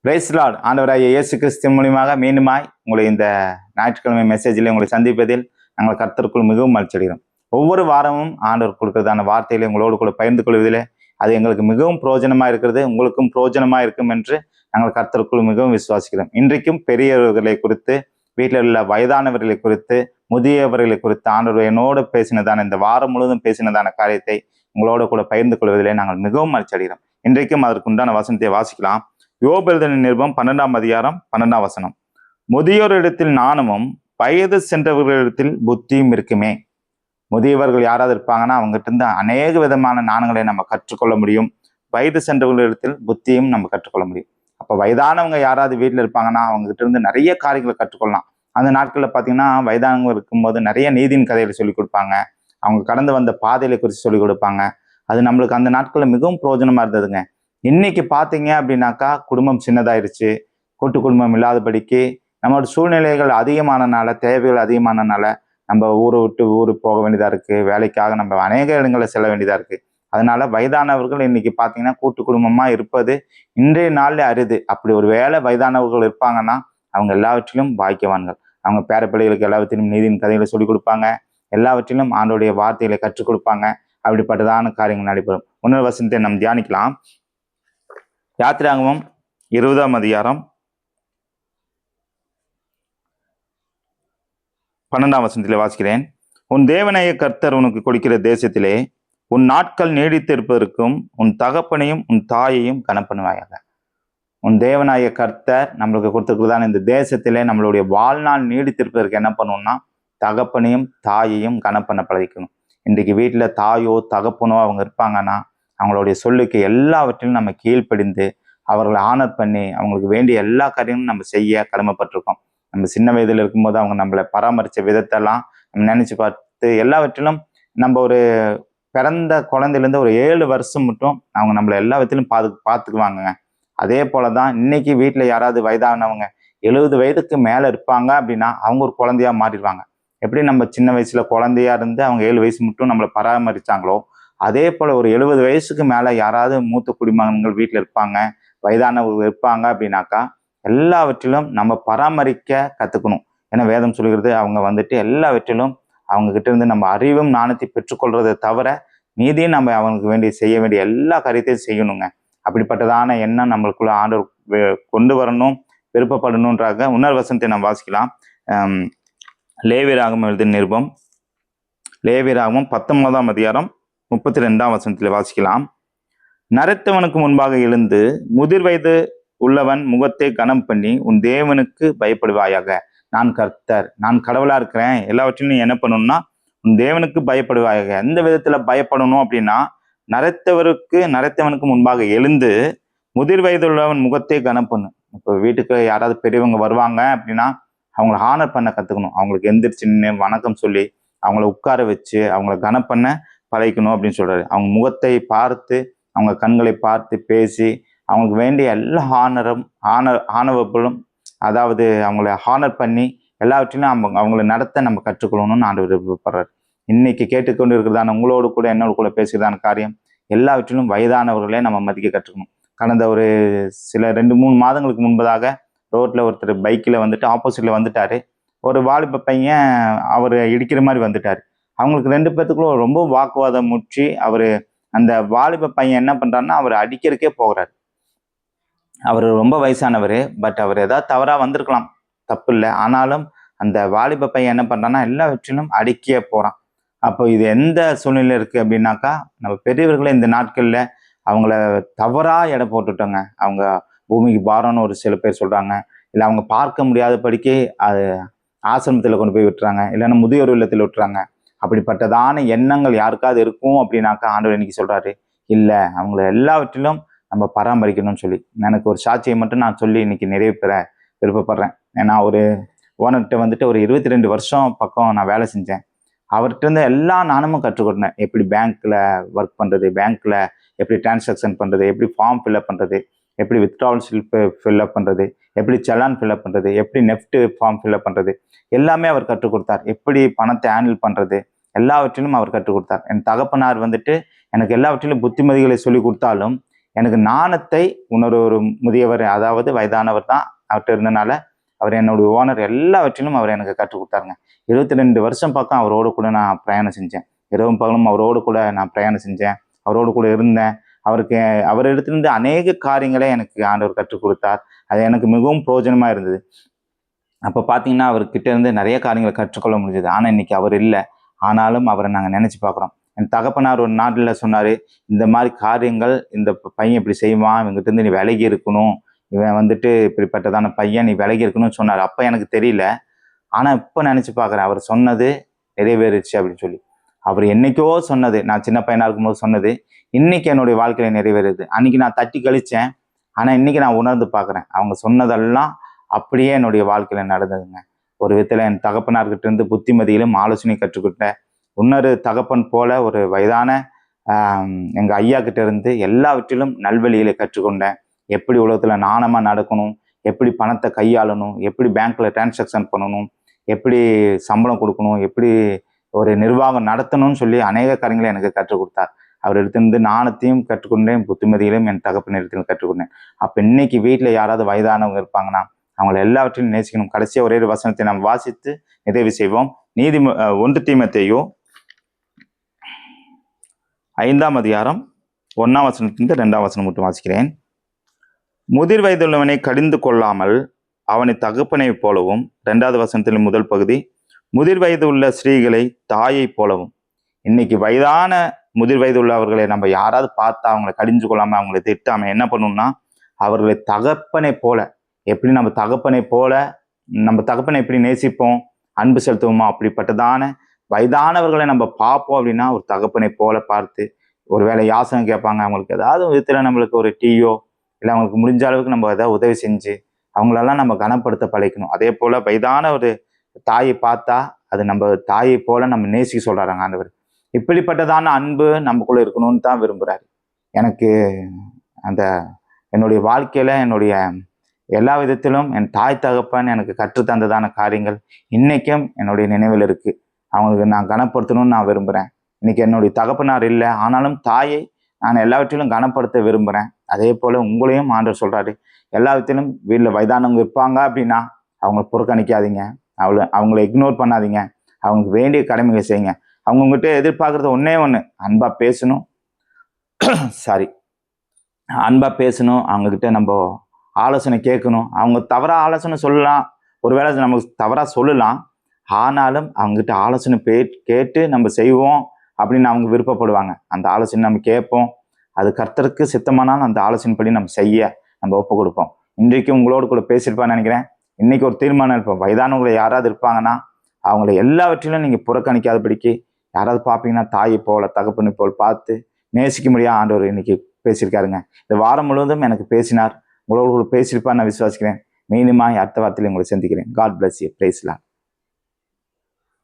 Price Lord. ஆண்டவராகிய இயேசு கிறிஸ்துவின் மூலியமாக மீண்டுமாய் உங்களை இந்த ஞாயிற்றுக்கிழமை மெசேஜில் உங்களை சந்திப்பதில் நாங்கள் கர்த்தருக்குள் மிகவும் மகிழ்ச்சியடைகிறோம். ஒவ்வொரு வாரமும் ஆண்டவர் கொடுக்கிறதான வார்த்தைகளை உங்களோடு கூட பகிர்ந்து கொள்வதில் அது எங்களுக்கு மிகவும் பிரயோஜனமாக இருக்கிறது, உங்களுக்கும் பிரயோஜனமாக இருக்கும் என்று நாங்கள் கர்த்தருக்குள் மிகவும் விசுவாசிக்கிறோம். இன்றைக்கும் பெரியவர்களை குறித்து, வீட்டில் உள்ள வயதானவர்களை குறித்து, முதியவர்களை குறித்து ஆண்டவர் என்னோடு பேசினதான இந்த வாரம் முழுவதும் பேசினதான காரியத்தை உங்களோடு கூட பகிர்ந்து கொள்வதிலே நாங்கள் மிகவும் மகிழ்ச்சியடைகிறோம். இன்றைக்கும் அதற்குண்டான வசனத்தை வாசிக்கலாம். யோபு எழுதின நிருபம் 12ஆம் அதிகாரம் 12ஆம் வசனம். முதியோரிடத்தில் ஞானமும் வயது சென்றவர்களிடத்தில் புத்தியும் இருக்குமே. முதியவர்கள் யாராவது இருப்பாங்கன்னா அவங்ககிட்ட இருந்து அநேக விதமான ஞானங்களை நம்ம கற்றுக்கொள்ள முடியும். வயது சென்றவர்களிடத்தில் புத்தியும் நம்ம கற்றுக்கொள்ள முடியும். அப்போ வயதானவங்க யாராவது வீட்டில் இருப்பாங்கன்னா அவங்ககிட்ட இருந்து நிறைய காரியங்களை கற்றுக்கொள்ளலாம். அந்த நாட்களில் பார்த்தீங்கன்னா வயதானவங்க இருக்கும்போது நிறைய நீதியின் கதைகளை சொல்லிக் கொடுப்பாங்க. அவங்க கடந்து வந்த பாதைகளை குறித்து சொல்லிக் கொடுப்பாங்க. அது நம்மளுக்கு அந்த நாட்களில் மிகவும் பிரயோஜனமாக இருந்ததுங்க. இன்னைக்கு பார்த்தீங்க அப்படின்னாக்கா குடும்பம் சின்னதாயிருச்சு, கூட்டு குடும்பம் இல்லாதபடிக்கு நம்மளோட சூழ்நிலைகள் அதிகமானனால, தேவைகள் அதிகமானனால நம்ம ஊரை விட்டு ஊருக்கு போக வேண்டியதாக இருக்குது. வேலைக்காக நம்ம அநேக இடங்களில் செல்ல வேண்டியதாக இருக்குது. அதனால வயதானவர்கள் இன்னைக்கு பார்த்தீங்கன்னா கூட்டு குடும்பமாக இருப்பது இன்றைய நாளில் அரிது. அப்படி ஒரு வேளை வயதானவர்கள் இருப்பாங்கன்னா அவங்க எல்லாவற்றிலும் பாக்கியவான்கள். அவங்க பேரப்பிள்ளைகளுக்கு எல்லாவற்றிலும் நீதியின் கதைகளை சொல்லிக் கொடுப்பாங்க, எல்லாவற்றிலும் ஆண்டோடைய வார்த்தைகளை கற்றுக் கொடுப்பாங்க. அப்படிப்பட்டதான காரியங்கள் நடைபெறும். இன்னொரு வசனத்தை நம்ம தியானிக்கலாம். யாத்திராகமம் 20ஆம் அதிகாரம் 12ஆம் வசனத்திலே வாசிக்கிறேன். உன் தேவனாய கர்த்தர் உனக்கு கொடுக்கிற தேசத்திலே உன் நாட்கள் நீடித்திருப்பதற்கும் உன் தகப்பனையும் உன் தாயையும் கனப்பண்ணுவாயாக. உன் தேவனாய கர்த்தர் நம்மளுக்கு கொடுத்துருக்குறதான இந்த தேசத்திலே நம்மளுடைய வாழ்நாள் நீடித்திருப்பதற்கு என்ன பண்ணணும்னா தகப்பனையும் தாயையும் கனப்பண்ண பழகிக்கணும். இன்றைக்கு வீட்டில் தாயோ தகப்பனோ அவங்க இருப்பாங்கன்னா அவங்களுடைய சொல்லுக்கு எல்லாவற்றிலும் நம்ம கீழ்ப்படிந்து அவர்களை ஆனர் பண்ணி அவங்களுக்கு வேண்டிய எல்லா காரியங்களும் நம்ம செய்ய கடமைப்பட்டிருக்கோம். நம்ம சின்ன வயதில் இருக்கும்போது அவங்க நம்மளை பராமரித்த விதத்தெல்லாம் நம்ம நினச்சி பார்த்து எல்லாவற்றிலும் நம்ம ஒரு பிறந்த குழந்தையிலேருந்து ஒரு 7 வருஷம் மட்டும் அவங்க நம்மளை எல்லா விதத்திலும் பார்த்துக்குவாங்க. அதே போல தான் இன்னைக்கு வீட்டில் யாராவது வயதானவங்க 70 வயதுக்கு மேலே இருப்பாங்க அப்படின்னா அவங்க ஒரு குழந்தையா மாறிடுவாங்க. எப்படி நம்ம சின்ன வயசுல குழந்தையா இருந்து அவங்க 7 வயசு மட்டும் நம்மளை பராமரிச்சாங்களோ அதே போல ஒரு 70 வயசுக்கு மேலே யாராவது மூத்த குடிமகன்கள் வீட்டில் இருப்பாங்க, வயதானவர்கள் இருப்பாங்க அப்படின்னாக்கா எல்லாவற்றிலும் நம்ம பராமரிக்க கற்றுக்கணும். ஏன்னா வேதம் சொல்கிறது அவங்க வந்துட்டு எல்லாவற்றிலும் அவங்க கிட்ட இருந்து நம்ம அறிவும் ஞானத்தை பெற்றுக்கொள்றதை தவிர மீதியும் நம்ம அவங்களுக்கு வேண்டிய செய்ய வேண்டிய எல்லா காரியத்தையும் செய்யணுங்க. அப்படிப்பட்டதான எண்ணம் நம்மளுக்குள்ள ஆண்டவர் கொண்டு வரணும், விருப்பப்படணுன்றாக இன்னொரு வசனத்தை நம்ம வாசிக்கலாம். லேவியராகமம் எழுதின நிருபம், லேவியராகமம் 19ஆம் அதிகாரம் 32ஆம் வசனத்தில் வாசிக்கலாம். நரைத்தவனுக்கு முன்பாக எழுந்து முதிர் வயது உள்ளவன் முகத்தை கனம் பண்ணி உன் தேவனுக்கு பயப்படுவாயாக. நான் கர்த்தர், நான் கடவுளா இருக்கிறேன், எல்லாவற்றிலும் என்ன பண்ணணும்னா உன் தேவனுக்கு பயப்படுவாயாக. எந்த விதத்துல பயப்படணும் அப்படின்னா நரைத்தவனுக்கு முன்பாக எழுந்து முதிர் வயது உள்ளவன் முகத்தை கனம் பண்ணும். இப்போ வீட்டுக்கு யாராவது பெரியவங்க வருவாங்க அப்படின்னா அவங்கள ஹானர் பண்ண கற்றுக்கணும். அவங்களுக்கு எந்திரிச்சின்னு வணக்கம் சொல்லி அவங்கள உட்கார வச்சு அவங்கள கனம் பண்ண பழகிக்கணும் அப்படின்னு சொல்றாரு. அவங்க முகத்தை பார்த்து அவங்க கண்களை பார்த்து பேசி அவங்களுக்கு வேண்டிய எல்லா ஆணவங்களும் அதாவது அவங்கள ஹானர் பண்ணி எல்லாவற்றிலும் அவங்கள நடத்த நம்ம கற்றுக்கொள்ளணும்னு ஆண்டவர் விருப்பப்படுறாரு. இன்னைக்கு கேட்டுக்கொண்டு இருக்கிறதான உங்களோடு கூட என்னோட கூட பேசுகிறதான காரியம் எல்லாவற்றிலும் வயதானவர்களே நம்ம மதிக்க கற்றுக்கணும். கடந்த ஒரு சில 2-3 மாதங்களுக்கு முன்பதாக ரோட்டில் ஒருத்தர் பைக்கில் வந்துட்டு ஆப்போசிட்டில் வந்துட்டாரு. ஒரு வாலிப பையன் அவர் இடிக்கிற மாதிரி வந்துட்டார். அவங்களுக்கு 2 பேர்த்துக்குள்ள ரொம்ப வாக்குவாதம் முற்றி அவர் அந்த வாலிப பையன் என்ன பண்ணுறாருன்னா அவர் அடிக்கிறதுக்கே போகிறார். அவர் ரொம்ப வயசானவர், பட் அவர் ஏதாவது தவறாக வந்திருக்கலாம், தப்பு இல்லை. ஆனாலும் அந்த வாலிப பையன் என்ன பண்ணுறான்னா எல்லாவற்றிலும் அடிக்க போகிறான். அப்போ இது எந்த சூழ்நிலை இருக்குது அப்படின்னாக்கா நம்ம பெரியவர்களை இந்த நாட்களில் அவங்கள தவறாக எடை போட்டுட்டாங்க. அவங்க பூமிக்கு பாரம்னு ஒரு சில பேர் சொல்கிறாங்க, இல்லை அவங்க பார்க்க முடியாதபடிக்கு அது ஆசிரமத்தில் கொண்டு போய் விட்டுறாங்க, இல்லைன்னா முதியோர் இல்லத்தில் விட்டுறாங்க. அப்படிப்பட்டதான எண்ணங்கள் யாருக்காவது இருக்கும் அப்படின்னாக்கா ஆண்டவர் இன்னைக்கு சொல்கிறாரு, இல்லை அவங்கள எல்லாவற்றிலும் நம்ம பராமரிக்கணும்னு சொல்லி. எனக்கு ஒரு சாட்சியை மட்டும் நான் சொல்லி இன்னைக்கு நிறைவு பெற விருப்பப்படுறேன். ஏன்னா ஒரு ஓனர்கிட்ட வந்துட்டு ஒரு 22 வருஷம் பக்கம் நான் வேலை செஞ்சேன். அவர்கிட்ட இருந்து எல்லா நானும் கற்றுக்கொண்டேன். எப்படி பேங்க்கில் ஒர்க் பண்ணுறது, பேங்க்கில் எப்படி டிரான்சாக்ஷன் பண்ணுறது, எப்படி ஃபார்ம் ஃபில்அப் பண்ணுறது, எப்படி வித்ட்ராவல் ஸ்லிப்பு ஃபில்அப் பண்ணுறது, எப்படி செலான் ஃபில்அப் பண்ணுறது, எப்படி நெஃப்ட் ஃபார்ம் ஃபில்அப் பண்ணுறது எல்லாமே அவர் கற்றுக் கொடுத்தார். எப்படி பணத்தை ஹேண்டில் பண்ணுறது எல்லாவற்றிலும் அவர் கற்றுக் கொடுத்தார். என் தகப்பனார் வந்துட்டு எனக்கு எல்லாவற்றிலும் புத்திமதிகளை சொல்லி கொடுத்தாலும் எனக்கு நாணத்தை ஒரு முதியவர், அதாவது வயதானவர் தான் அவர்கிட்ட இருந்தனால, அவர் என்னுடைய ஓனர், எல்லாவற்றிலும் அவர் எனக்கு கற்றுக் கொடுத்தாருங்க. 22 வருஷம் பக்கம் அவரோடு கூட நான் பிரயாணம் செஞ்சேன். இரவும் பகலும் அவரோடு கூட நான் பிரயாணம் செஞ்சேன். அவரோடு கூட இருந்தேன். அவரிடத்திலிருந்து அநேக காரியங்களை எனக்கு ஆண்டவர் கற்றுக் கொடுத்தார். அது எனக்கு மிகவும் பிரயோஜனமா இருந்தது. அப்போ பார்த்தீங்கன்னா, அவர்கிட்ட இருந்து நிறைய காரியங்களை கற்றுக்கொள்ள முடிஞ்சது. ஆனால் இன்னைக்கு அவர் இல்லை. ஆனாலும் அவரை நாங்கள் நினைச்சு பார்க்குறோம். என் தகப்பனார் ஒரு நாட்டில் சொன்னார், இந்த மாதிரி காரியங்கள் இந்த பையன் இப்படி செய்வான், இவங்ககிட்ட இருந்து நீ விலகி இருக்கணும், இவன் வந்துட்டு இப்படிப்பட்டதான பையன், நீ விலகி இருக்கணும்னு சொன்னார். அப்போ எனக்கு தெரியல. ஆனால் இப்போ நினச்சி பார்க்குறேன், அவர் சொன்னது நிறைவேறிடுச்சு அப்படின்னு சொல்லி. அவர் என்னைக்கோ சொன்னது, நான் சின்ன பையனாக இருக்கும்போது சொன்னது, இன்னைக்கு என்னுடைய வாழ்க்கையில் நிறைவேறுது. அன்னைக்கு நான் தட்டி கழிச்சேன். ஆனால் இன்னைக்கு நான் உணர்ந்து பார்க்குறேன், அவங்க சொன்னதெல்லாம் அப்படியே என்னுடைய வாழ்க்கையில் நடந்ததுங்க. ஒரு விதத்தில் என் தகப்பனார்கிட்ட இருந்து புத்திமதியிலும் ஆலோசனை கற்றுக்கிட்டேன். இன்னொரு தகப்பன் போல ஒரு வயதான எங்கள் ஐயா கிட்ட இருந்து எல்லாவற்றிலும் நல்வழியில கற்றுக்கொண்டேன். எப்படி உலகத்தில் நாணமாக நடக்கணும், எப்படி பணத்தை கையாளணும், எப்படி பேங்க்ல டிரான்சாக்ஷன் பண்ணணும், எப்படி சம்பளம் கொடுக்கணும், எப்படி ஒரு நிர்வாகம் நடத்தணும்னு சொல்லி அநேக காரியங்களை எனக்கு கற்றுக் கொடுத்தார். அவர் இடத்திலிருந்து நாணத்தையும் கற்றுக்கொண்டேன், புத்திமதியிலும் என் தகப்பன் இடத்திலும் கற்றுக்கொண்டேன். அப்போ இன்னைக்கு வீட்டில் யாராவது வயதானவங்க இருப்பாங்கன்னா அவங்களை எல்லாவற்றையும் நேசிக்கணும். கடைசியாக ஒரே ஒரு வசனத்தை நாம் வாசித்து நிறைவு செய்வோம். 1 தீமோத்தேயு 5ஆம் அதிகாரம் 1ஆம் வசனத்திலிருந்து 2ஆம் வசனம் மட்டும் வாசிக்கிறேன். முதிர் வயதுள்ளவனை கடிந்து கொள்ளாமல் அவனை தகப்பனை போலவும், 2வது வசனத்தின் முதல் பகுதி, முதிர் வயது உள்ள ஸ்திரீகளை தாயை போலவும். இன்னைக்கு வயதான முதிர் வயது உள்ளவர்களை நம்ம யாராவது பார்த்தா அவங்களை கடிஞ்சு கொள்ளாம, அவங்களை திட்டாம என்ன பண்ணணும்னா, அவர்களை தகப்பனை போல, எப்படி நம்ம தகப்பனை எப்படி நேசிப்போம், அன்பு செலுத்துவோமோ அப்படிப்பட்டதான வயதானவர்களை நம்ம பார்ப்போம் அப்படின்னா, ஒரு தகப்பனை போல பார்த்து, ஒருவேளை யாசனை கேட்பாங்க, அவங்களுக்கு ஏதாவது விதத்தில் நம்மளுக்கு ஒரு டீயோ இல்லை அவங்களுக்கு முடிஞ்ச அளவுக்கு நம்ம ஏதாவது உதவி செஞ்சு அவங்களெல்லாம் நம்ம கனப்படுத்த பழக்கணும். அதே போல வயதான ஒரு தாயை பார்த்தா அது நம்ம தாயை போல நம்ம நேசிக்க சொல்றாங்க ஆண்டவர். இப்படிப்பட்டதான அன்பு நமக்குள்ள இருக்கணும்னு தான் விரும்புகிறாரு. எனக்கு என்னுடைய வாழ்க்கையில என்னுடைய எல்லா விதத்திலும் என் தாய் தகப்பன் எனக்கு கற்றுத்தந்ததான காரியங்கள் இன்னைக்கும் என்னுடைய நினைவில் இருக்கு. அவங்களுக்கு நான் கனப்படுத்தணும்னு நான் விரும்புகிறேன். இன்னைக்கு என்னுடைய தகப்பனார் இல்லை, ஆனாலும் தாயை நான் எல்லாவற்றிலும் கனப்படுத்த விரும்புகிறேன். அதே போல் உங்களையும் ஆண்டவர் சொல்கிறாரு, எல்லா விதத்திலும் வீட்டில் வயதானவங்க இருப்பாங்க அப்படின்னா அவங்களை புறக்கணிக்காதீங்க, அவங்கள இக்னோர் பண்ணாதீங்க, அவங்களுக்கு வேண்டிய கடமைகளை செய்யுங்க. அவங்க உங்ககிட்ட எதிர்பார்க்குறது ஒன்றே ஒன்று, அன்பாக பேசணும். அன்பாக பேசணும். அவங்கக்கிட்ட நம்ம ஆலோசனை கேட்கணும். அவங்க தவறாக ஆலோசனை சொல்லலாம், ஒருவேளை நமக்கு தவறாக சொல்லலாம், ஆனாலும் அவங்ககிட்ட ஆலோசனை கேட்டு நம்ம செய்வோம் அப்படின்னு அவங்க விருப்பப்படுவாங்க. அந்த ஆலோசனை நம்ம கேட்போம். அது கர்த்தருக்கு சித்தமானால் அந்த ஆலோசனைப்படி நம்ம ஒப்பு கொடுப்போம். இன்றைக்கு உங்களோடு கூட பேசியிருப்பான்னு நினைக்கிறேன். இன்னைக்கு ஒரு தீர்மானம் இருப்போம். வயதானவங்களை யாராவது இருப்பாங்கன்னா அவங்களை எல்லாவற்றிலும் நீங்கள் புறக்கணிக்காதபடிக்கு, யாராவது பார்ப்பீங்கன்னா தாயை போல தகப்பனை போல் பார்த்து நேசிக்க முடியாது ஆண்டவர் இன்னைக்கு பேசியிருக்காருங்க. இந்த வாரம் முழுவதும் எனக்கு பேசினார். உங்களோடு கூட பேசியிருப்பான்னு நான் விசுவாசிக்கிறேன். மீண்டுமா அடுத்த வாரத்தில் உங்களை சந்திக்கிறேன். God bless you. Praise Lord.